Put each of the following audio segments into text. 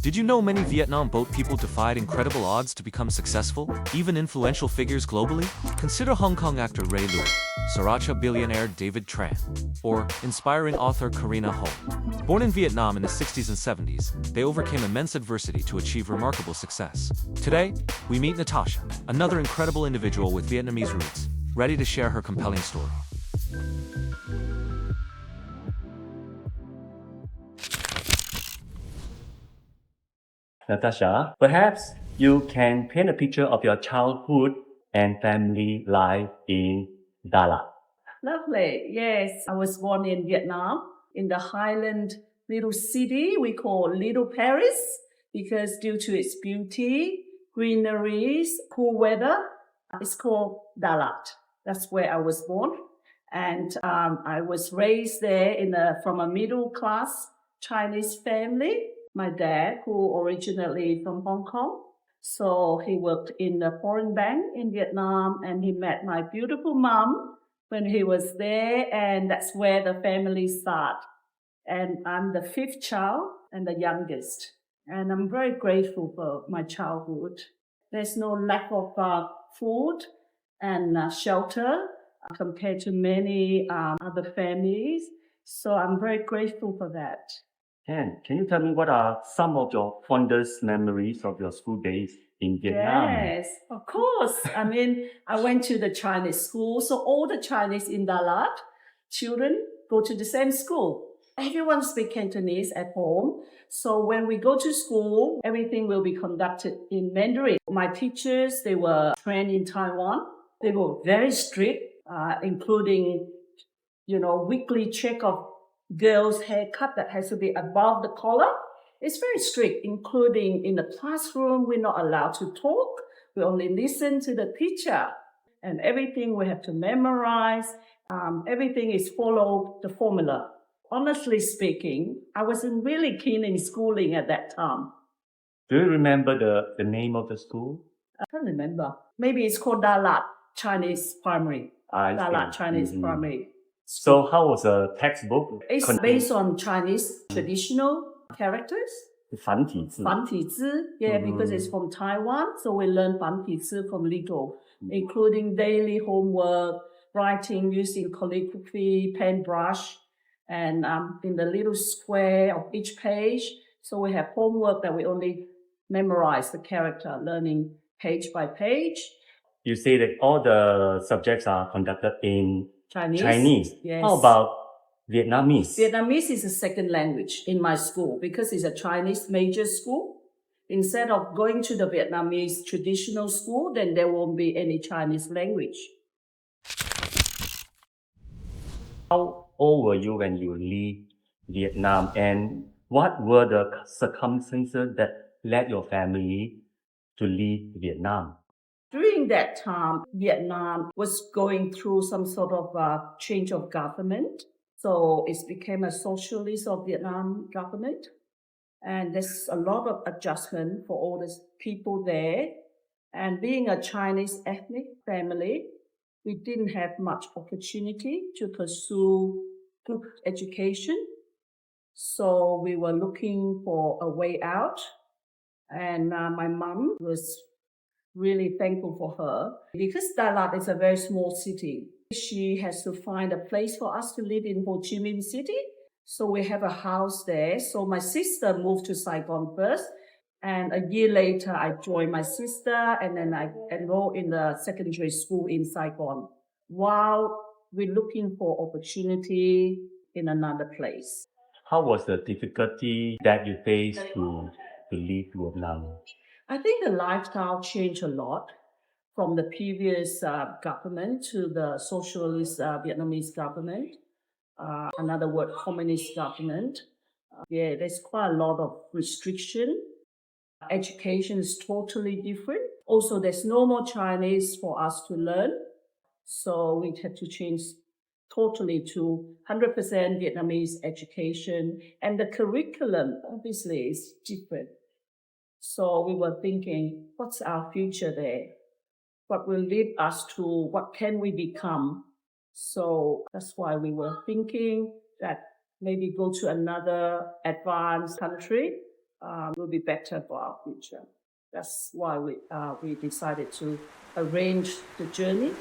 Did you know many Vietnam boat people defied incredible odds to become successful, even influential figures globally? Consider Hong Kong actor Ray Lui, Sriracha billionaire David Tran, or inspiring author Karina Ho. Born in Vietnam in the 60s and 70s, they overcame immense adversity to achieve remarkable success. Today, we meet Natasha, another incredible individual with Vietnamese roots, ready to share her compelling story. Natasha, perhaps you can paint a picture of your childhood and family life in Dalat. Lovely. Yes, I was born in Vietnam, in the highland little city we call Little Paris, because due to its beauty, greeneries, cool weather, it's called Dalat. That's where I was born. And I was raised there from a middle class Chinese family. My dad, who originally from Hong Kong, so he worked in the foreign bank in Vietnam, and he met my beautiful mom when he was there, and that's where the family started. And I'm the fifth child and the youngest. And I'm very grateful for my childhood. There's no lack of food and shelter compared to many other families. So I'm very grateful for that. Can you tell me what are some of your fondest memories of your school days in Vietnam? Yes, of course. I mean, I went to the Chinese school, so all the Chinese in Dalat children go to the same school. Everyone speaks Cantonese at home. So when we go to school, everything will be conducted in Mandarin. My teachers, they were trained in Taiwan. They were very strict, including, weekly check of girls' haircut that has to be above the collar. It's very strict, including in the classroom, we're not allowed to talk. We only listen to the teacher. And everything we have to memorize. Everything is follow the formula. Honestly speaking, I wasn't really keen in schooling at that time. Do you remember the name of the school? I can't remember. Maybe it's called Dalat Chinese Primary. Dalat Chinese Primary. So how was the textbook? It's based on Chinese traditional characters. 繁体字. 繁体字, because it's from Taiwan. So we learn 繁体字from little, including daily homework, writing using calligraphy, pen brush, and in the little square of each page. So we have homework that we only memorize the character, learning page by page. You say that all the subjects are conducted in Chinese. Yes. How about Vietnamese? Vietnamese is a second language in my school because it's a Chinese major school. Instead of going to the Vietnamese traditional school, then there won't be any Chinese language. How old were you when you leave Vietnam, and what were the circumstances that led your family to leave Vietnam? During that time, Vietnam was going through some sort of change of government. So it became a socialist of Vietnam government. And there's a lot of adjustment for all the people there. And being a Chinese ethnic family, we didn't have much opportunity to pursue good education. So we were looking for a way out. And my mom was really thankful for her because Dalat is a very small city. She has to find a place for us to live in Ho Chi Minh City. So we have a house there. So my sister moved to Saigon first. And a year later, I joined my sister and then I enrolled in the secondary school in Saigon while we're looking for opportunity in another place. How was the difficulty that you faced to leave Vietnam? I think the lifestyle changed a lot from the previous government to the socialist Vietnamese government. Another word, communist government. There's quite a lot of restriction. Education is totally different. Also, there's no more Chinese for us to learn. So we had to change totally to 100% Vietnamese education. And the curriculum, obviously, is different. So we were thinking, what's our future there? What will lead us to what can we become? So that's why we were thinking that maybe go to another advanced country will be better for our future. That's why we decided to arrange the journey.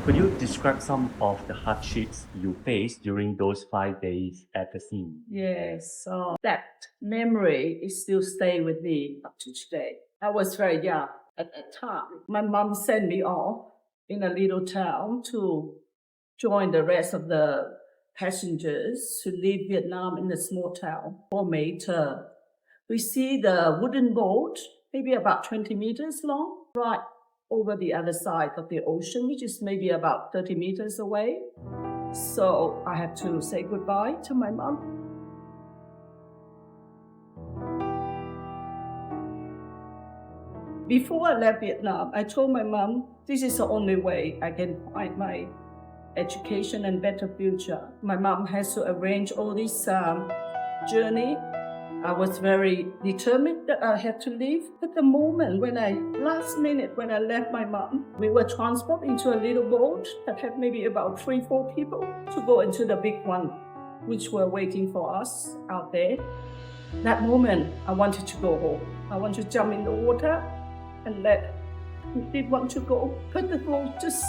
Could you describe some of the hardships you faced during those 5 days at the scene? Yes, so that memory is still staying with me up to today. I was very young at that time. My mom sent me off in a little town to join the rest of the passengers to leave Vietnam in a small town called May Tơ. We see the wooden boat, maybe about 20 meters long, right over the other side of the ocean, which is maybe about 30 meters away. So I had to say goodbye to my mom. Before I left Vietnam, I told my mom, this is the only way I can find my education and better future. My mom has to arrange all this journey. I was very determined that I had to leave. At the moment last minute when I left my mom, we were transported into a little boat that had maybe about 3-4 people to go into the big one, which were waiting for us out there. That moment, I wanted to go home. I wanted to jump in the water and did want to go, but the boat just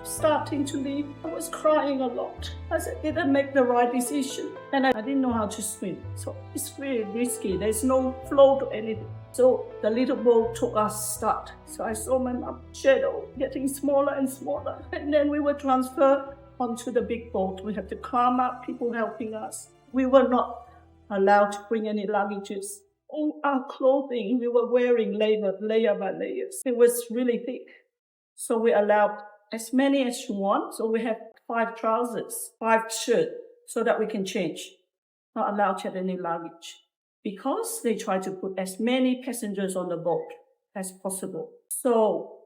starting to leave. I was crying a lot. I said, did I make the right decision? And I didn't know how to swim. So it's really risky. There's no flow to anything. So the little boat took us start. So I saw my mom's shadow getting smaller and smaller. And then we were transferred onto the big boat. We had to climb up, people helping us. We were not allowed to bring any luggages. All our clothing we were wearing layer by layers. It was really thick. So we allowed as many as you want. So we have 5 trousers, 5 shirts, so that we can change. Not allowed to have any luggage. Because they try to put as many passengers on the boat as possible. So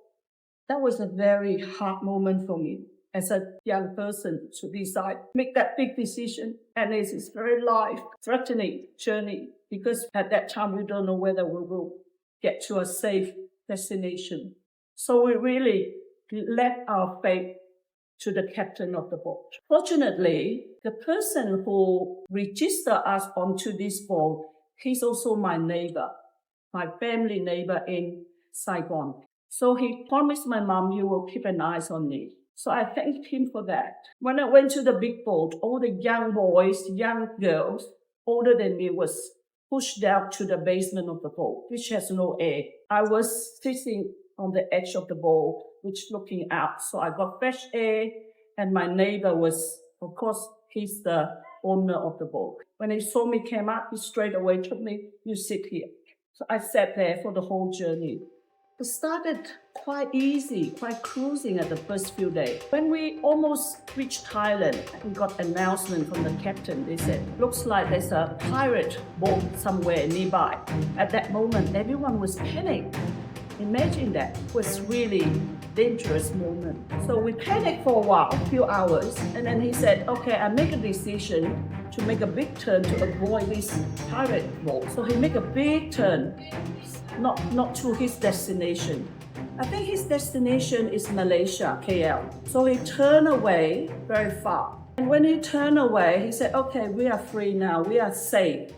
that was a very hard moment for me as a young person to decide, make that big decision. And it is very life-threatening journey because at that time we don't know whether we will get to a safe destination. So we really left our fate to the captain of the boat. Fortunately, the person who registered us onto this boat, he's also my neighbor, my family neighbor in Saigon. So he promised my mom, you will keep an eye on me. So I thanked him for that. When I went to the big boat, all the young boys, young girls, older than me was pushed down to the basement of the boat, which has no air. I was sitting on the edge of the boat, which looking out. So I got fresh air, and my neighbor was, of course, he's the owner of the boat. When he saw me came up, he straight away told me, you sit here. So I sat there for the whole journey. It started quite easy, quite cruising at the first few days. When we almost reached Thailand, we got an announcement from the captain. They said, looks like there's a pirate boat somewhere nearby. At that moment, everyone was panicked. Imagine that. It was really dangerous moment. So we panicked for a while, a few hours, and then he said, okay, I make a decision to make a big turn to avoid this pirate boat. So he made a big turn, not to his destination. I think his destination is Malaysia, KL. So he turned away very far. And when he turned away, he said, okay, we are free now, we are safe.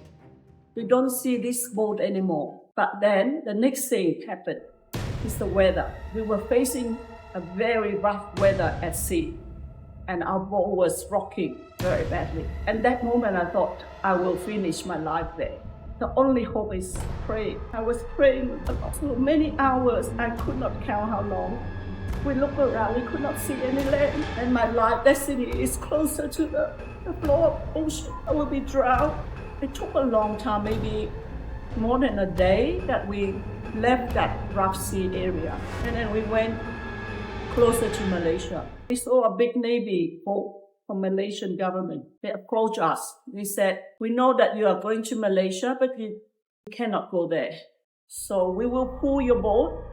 We don't see this boat anymore. But then the next thing happened is the weather. We were facing a very rough weather at sea, and our boat was rocking very badly. And that moment I thought, I will finish my life there. The only hope is praying. I was praying so many hours, I could not count how long. We looked around, we could not see any land, and my life destiny is closer to the floor of the ocean. I will be drowned. It took a long time, maybe more than a day, that we left that rough sea area. And then we went closer to Malaysia. We saw a big Navy boat from Malaysian government. They approached us. They said, we know that you are going to Malaysia, but you cannot go there. So we will pull your boat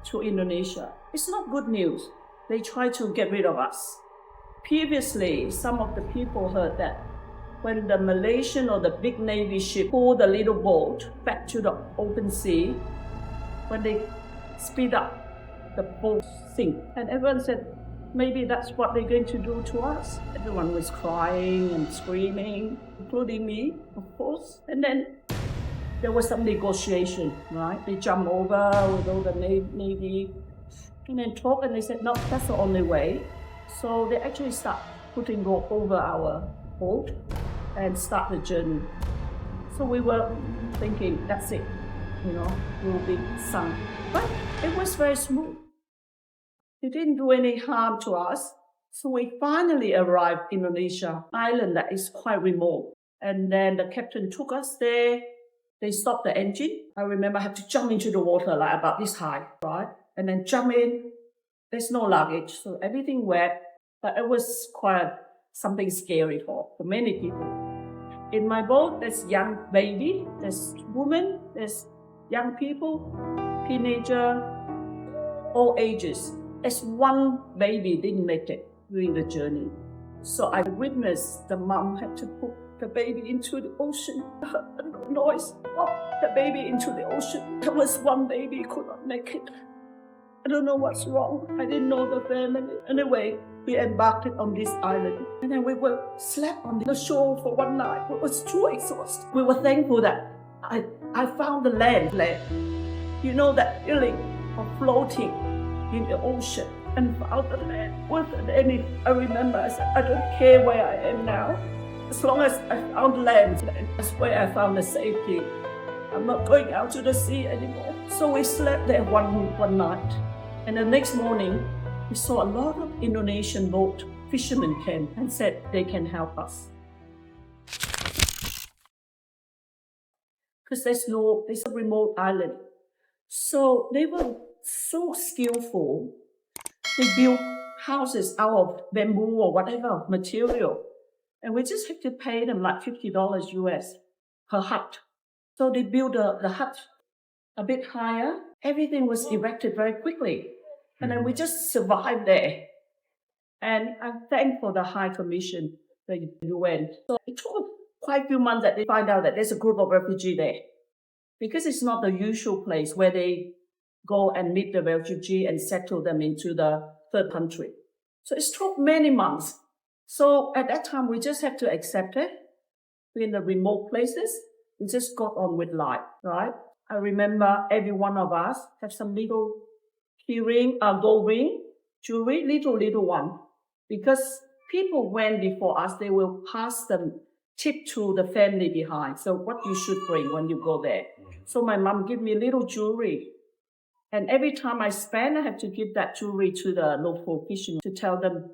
to Indonesia. It's not good news. They try to get rid of us. Previously, some of the people heard that when the Malaysian or the big Navy ship pull the little boat back to the open sea, when they speed up, the boat sink. And everyone said, maybe that's what they're going to do to us. Everyone was crying and screaming, including me, of course. And then there was some negotiation, right? They jumped over with all the Navy and then talked, and they said, no, that's the only way. So they actually start putting rope over our boat and start the journey. So we were thinking, that's it, we'll be sunk. But it was very smooth. It didn't do any harm to us. So we finally arrived in Indonesia, island that is quite remote. And then the captain took us there. They stopped the engine. I remember I had to jump into the water like about this high, right? And then jump in. There's no luggage, so everything wet. But it was quite something scary for many people. In my boat, there's young baby, there's women, there's young people, teenager, all ages. There's one baby didn't make it during the journey. So I witnessed the mom had to put the baby into the ocean. The noise of the baby into the ocean. There was one baby who could not make it. I don't know what's wrong. I didn't know the family. Anyway, we embarked on this island. And then we were slept on the shore for one night. It was too exhausted. We were thankful that I found the land. You know that feeling of floating in the ocean and found the land. I remember I said, I don't care where I am now. As long as I found land, that's where I found the safety. I'm not going out to the sea anymore. So we slept there one night. And the next morning, we saw a lot of Indonesian boat fishermen came and said they can help us. Because there's a remote island. So they were so skillful. They built houses out of bamboo or whatever material. And we just had to pay them like $50 US per hut. So they built the hut a bit higher. Everything was erected very quickly. And then we just survived there. And I'm thankful the High Commission, the UN. So it took quite a few months that they find out that there's a group of refugees there. Because it's not the usual place where they go and meet the refugee and settle them into the third country. So it took many months. So at that time, we just have to accept it. We're in the remote places. We just got on with life, right? I remember every one of us have some little keyring, gold ring, jewelry, little one. Because people went before us, they will pass them tip to the family behind. So what you should bring when you go there. So my mom gave me little jewelry. And every time I spend, I have to give that jewelry to the local fishermen to tell them,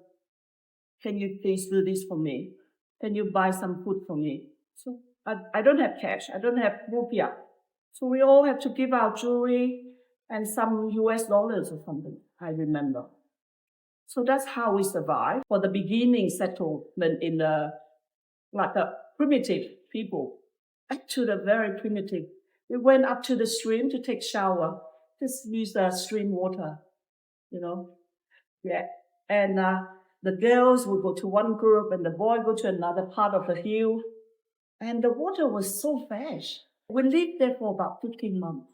can you please do this for me? Can you buy some food for me? So I don't have cash. I don't have rupiah. So we all have to give our jewelry and some US dollars or something, I remember. So that's how we survived for the beginning settlement in the primitive people, back to the very primitive. We went up to the stream to take shower, just use the stream water, Yeah. And the girls would go to one group and the boy go to another part of the hill. And the water was so fresh. We lived there for about 15 months.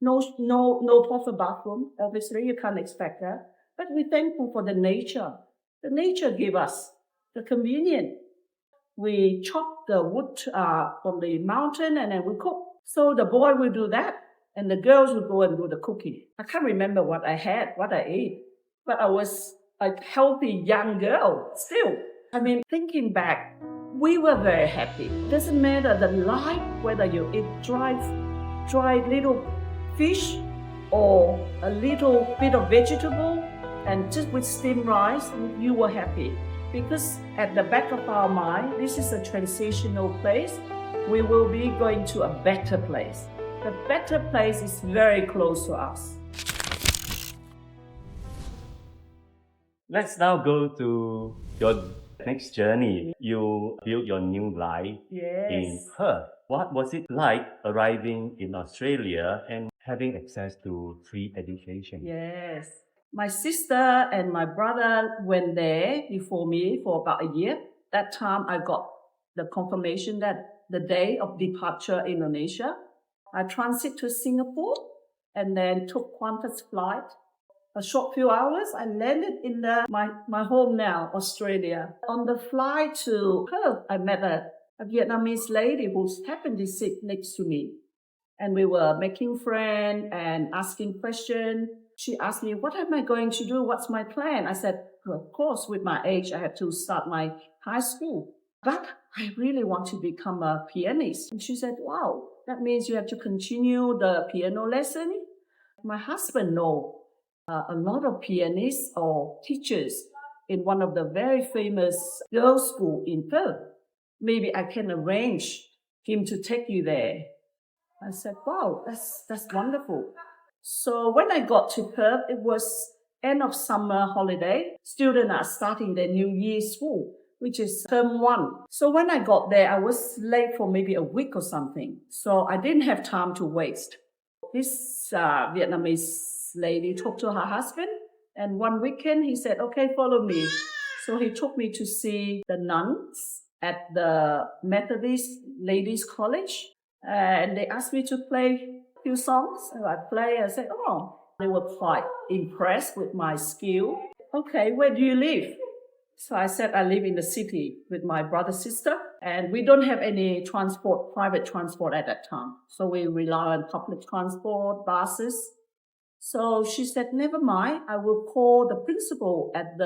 No proper bathroom. Obviously, you can't expect that. But we're thankful for the nature. The nature gave us the convenience. We chop the wood from the mountain and then we cook. So the boy will do that and the girls will go and do the cooking. I can't remember what I ate, but I was a healthy young girl still. Thinking back, we were very happy. It doesn't matter the life, whether you eat dry little fish or a little bit of vegetable and just with steamed rice, you were happy. Because at the back of our mind, this is a transitional place. We will be going to a better place. The better place is very close to us. Let's now go to your next journey. You built your new life in Perth. What was it like arriving in Australia and having access to free education? Yes. My sister and my brother went there before me for about a year. That time I got the confirmation that the day of departure Indonesia, I transit to Singapore and then took Qantas flight a short few hours, I landed in my home now, Australia. On the flight to Perth, I met a Vietnamese lady who happened to sit next to me. And we were making friends and asking questions. She asked me, what am I going to do? What's my plan? I said, well, of course, with my age, I have to start my high school. But I really want to become a pianist. And she said, wow, that means you have to continue the piano lesson. My husband knows a lot of pianists or teachers in one of the very famous girls' school in Perth. Maybe I can arrange him to take you there. I said, wow, that's wonderful. So when I got to Perth, it was end of summer holiday. Students are starting their New Year's school, which is term 1. So when I got there, I was late for maybe a week or something. So I didn't have time to waste. This Vietnamese lady talked to her husband, and one weekend he said, okay, follow me. So he took me to see the nuns at the Methodist Ladies College. And they asked me to play a few songs. So I played. I said, oh, they were quite impressed with my skill. Okay, where do you live? So I said, I live in the city with my brother, sister. And we don't have any transport, private transport at that time. So we rely on public transport, buses. So she said, never mind. I will call the principal at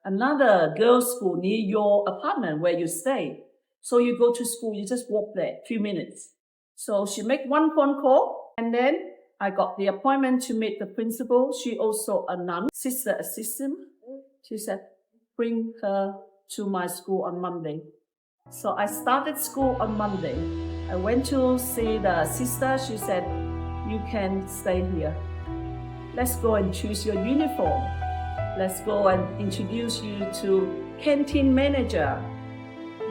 another girls' school near your apartment where you stay. So you go to school, you just walk there, a few minutes. So she made one phone call, and then I got the appointment to meet the principal. She also a nun, sister assistant. She said, bring her to my school on Monday. So I started school on Monday. I went to see the sister. She said, you can stay here. Let's go and choose your uniform. Let's go and introduce you to canteen manager.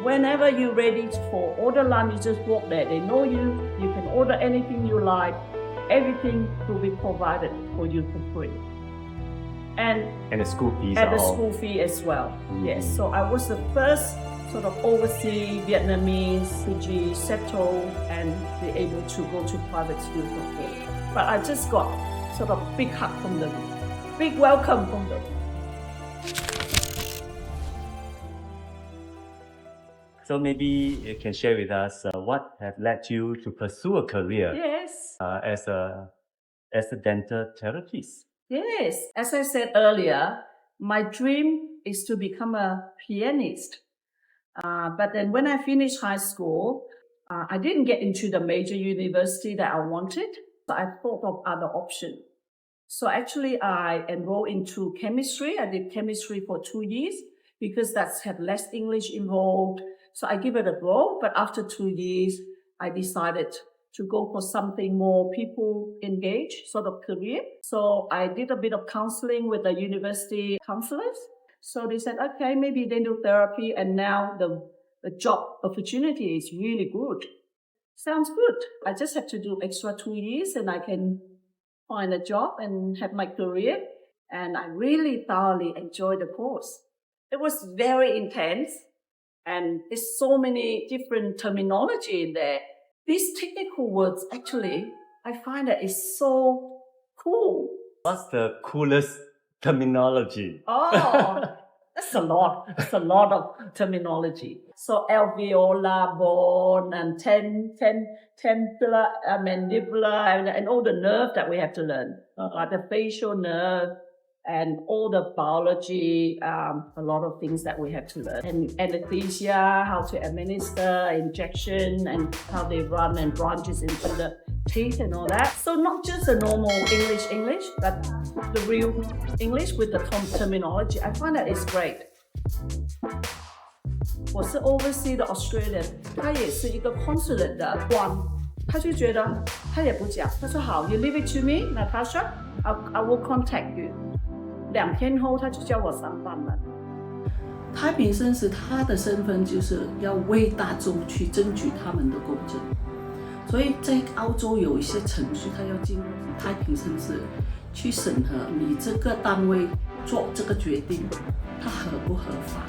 Whenever you're ready for order lunch, you just walk there. They know you. You can order anything you like. Everything will be provided for you for free. And the school fees and are the all... school fee as well. Yes. So I was the first sort of overseas Vietnamese refugee settled and be able to go to private school for free. But I just got sort of big hug from them, big welcome from them. So maybe you can share with us what has led you to pursue a career Yes. as a dental therapist. Yes. As I said earlier, my dream is to become a pianist. But then when I finished high school, I didn't get into the major university that I wanted. So I thought of other options. So actually, I enrolled into chemistry. I did chemistry for 2 years because that's had less English involved. So I give it a go, but after 2 years, I decided to go for something more people engaged sort of career. So I did a bit of counseling with the university counselors. So they said, okay, maybe dental therapy, and now the job opportunity is really good. Sounds good. I just have to do extra 2 years and I can find a job and have my career. And I really thoroughly enjoyed the course. It was very intense. And there's so many different terminology in there. These technical words, actually, I find that it's so cool. What's the coolest terminology? Oh, that's a lot. It's a lot of terminology. So alveolar bone and temporal, mandibular, and all the nerve that we have to learn. The facial nerve, and all the biology, a lot of things that we have to learn. And anesthesia, how to administer injection, and how they run and branches into the teeth and all that. So not just a normal English, but the real English with the terminology. I find that it's great. 我是 overseas 的 Australian， 他也是一个 consulate 的官，他就觉得他也不讲，他说好 ，you leave it to me, Natasha, I will contact you。2天后他就叫我上班了。太平绅士他的身份就是要为大众去争取他们的公正，所以在澳洲有一些程序，他要经过太平绅士去审核你这个单位做这个决定，它合不合法。